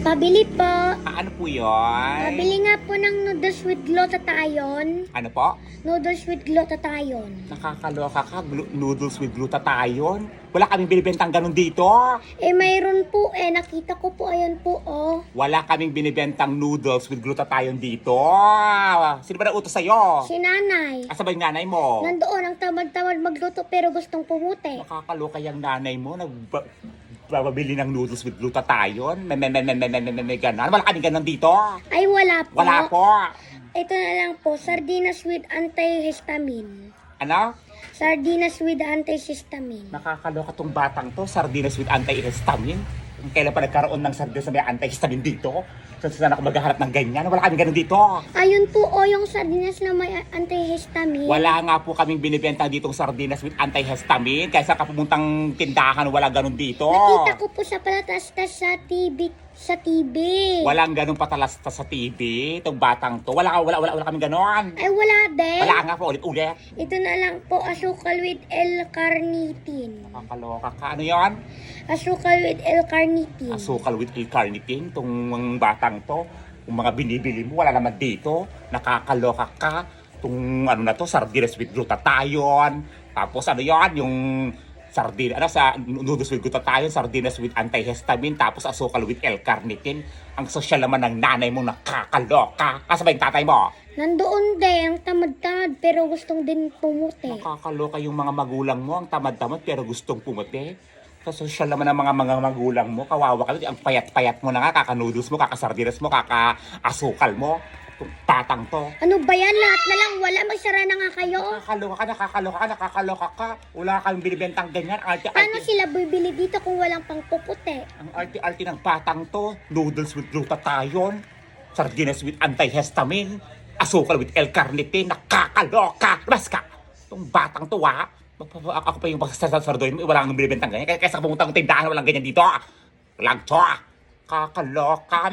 Pabili po. Ano po yun? Pabili nga po ng noodles with glutathione. Ano po? Noodles with glutathione. Nakakaloka ka, noodles with glutathione. Wala kaming binibentang ganun dito. Mayroon po nakita ko po, ayan po Wala kaming binibentang noodles with glutathione dito. Sino ba nautos sa'yo? Si nanay. Asa ba yung nanay mo? Nandoon ang tamad-tamad magluto pero gustong pumuti. Nakakaloka yung nanay mo. Babili ng noodles with glutathione. May ganon. Wala kaming ganon dito. Ay, wala po. Wala po. Ito na lang po, sardinas with antihistamine. Ano? Sardinas with antihistamine. Nakakaloka tong batang to. Sardinas with antihistamine. Kailan pa nagkaroon ng sardinas na may antihistamine dito? Saan ako maghahanap ng ganyan? Wala kaming ganun dito. Ayun po yung sardinas na may antihistamine. Wala nga po kaming binibenta ditong sardinas with antihistamine. Kaysa ka pumuntang tindahan, wala ganun dito. Nakita ko po sa palatastas sa TV. Walang ganun patalastas sa TV. Itong batang to. Wala kaming ganon. Ay, wala din. Wala nga po, ulit-ulit. Ito na lang po, asukal with L-carnitine. Nakakaloka ka. Ano yon? Asukal with L-carnitine. Asukal with L-carnitine. Itong batang to. Kung mga binibili mo, wala naman dito. Nakakaloka ka. Itong ano na to, sardinas with glutathione. Tapos ano yon? Yung sa noodles with glutathione, sardinas with antihistamine, tapos asukal with L-carnitine. Ang sosyal naman ng nanay mo, nakakaloka. Asa ba yung tatay mo? Nandoon din, ang tamad-tamad pero gustong din pumuti. Nakakaloka yung mga magulang mo, ang tamad-tamad pero gustong pumuti. Sa sosyal naman ng mga magulang mo, kawawa ka. Ang payat-payat mo na nga, kaka-noodles mo, kaka-sardinas mo, kaka-asukal mo. Itong batang to. Ano ba yan? Lahat na lang, wala. Magsara na nga kayo. Nakakaloka ka. Wala kang binibentang ganyan. Paano sila bibili dito kung walang pangpuputi? Ang arti-arti ng batang to. Noodles with glutathione, sardinas with antihistamine, asukal with L-carnitine. Nakakaloka. Labas ka. Itong batang to, ako pa yung magsasardoy mo. Wala kang binibentang ganyan. Kaysa pumunta ng tindahan, walang ganyan dito. Walang to. Kakaloka.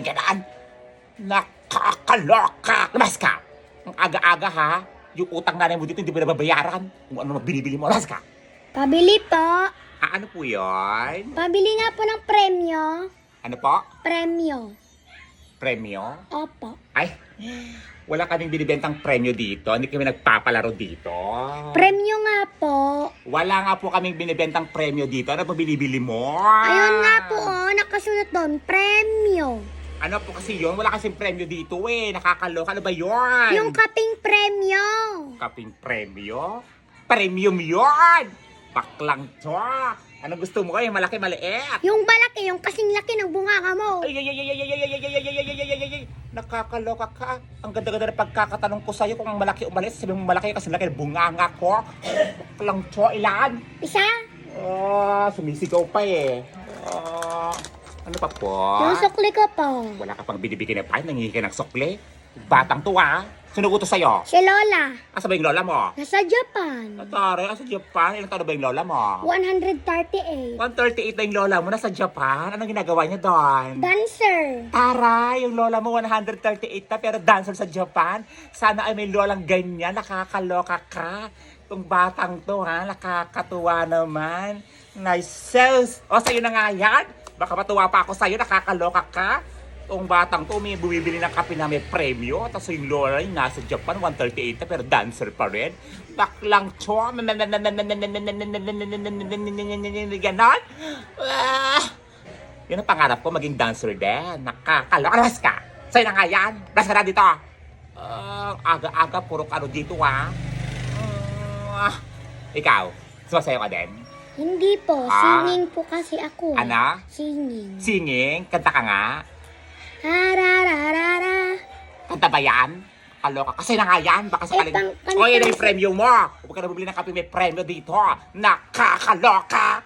Ganaan. Nakakaloka. Labas ka. Ang aga-aga ha. Yung utang nanay mo dito hindi mo nababayaran. Kung ano binibili mo. Labas ka. Pabili po. Ano po yun? Pabili nga po ng premyo. Ano po? Premyo. Premyo? Opo. Ay, wala kaming binibentang premyo dito. Hindi kami nagpapalaro dito. Premyo nga po. Wala nga po kaming binibentang premyo dito. Ano pa binibili mo? Ayun nga po nakasulat doon. Premyo. Ano po kasi yun? Wala kasing premyo dito Nakakaloka. Ano ba yun? Yung kaping premyo. Kaping premyo? Premium yun! Baklang to! Ano gusto mo kayo? Malaki, maliit? Yung malaki, yung kasing laki ng bunganga mo. Nakakaloka ka. Ang ganda-ganda na pagkakatanong ko sa'yo kung malaki o maliit. Sabi mo malaki kasi laki ng bunganga ko. Baklang to, ilan? Isa? Sumisigaw pa ano pa po? Yung sukli ko po. Wala ka pang binibigyan ng pain, nangingi ka ng sukli. Batang to Sino utos sa'yo? Si Lola. Asa ba yung lola mo? Nasa Japan. Atare, asa Japan? Ilang taon na ba yung lola mo? 138. 138 na yung lola mo, nasa Japan. Anong ginagawa niya doon? Dancer. Taray, yung lola mo 138 na pero dancer sa Japan. Sana ay may lolang ganyan, nakakaloka ka. Itong batang to nakakatuwa naman. Nice sales. O, sa'yo na nga yan. Baka matuwa pa ako sa'yo, nakakaloka ka. Itong batang to, may bumibili ng kape na may premyo. Tapos yung lola yung nasa Japan, 138 na pero dancer pa rin. Baklang to. Ganon. Yun ang pangarap ko, maging dancer din. Nakakaloka. Alas ka. Sa'yo na nga yan. Basta na dito. Aga-aga, puro ano dito Ikaw, sumasayo ka din? Hindi po. Singing po kasi ako. Ano? Singing. Singing? Kanta ka nga? Harararara. Kanta ba yan? Kaloka. Kasi na nga yan. Baka sakaling... kanta- O, yan yung premyo mo. Huwag ka na bumili ng kape may premyo dito. Nakakaloka.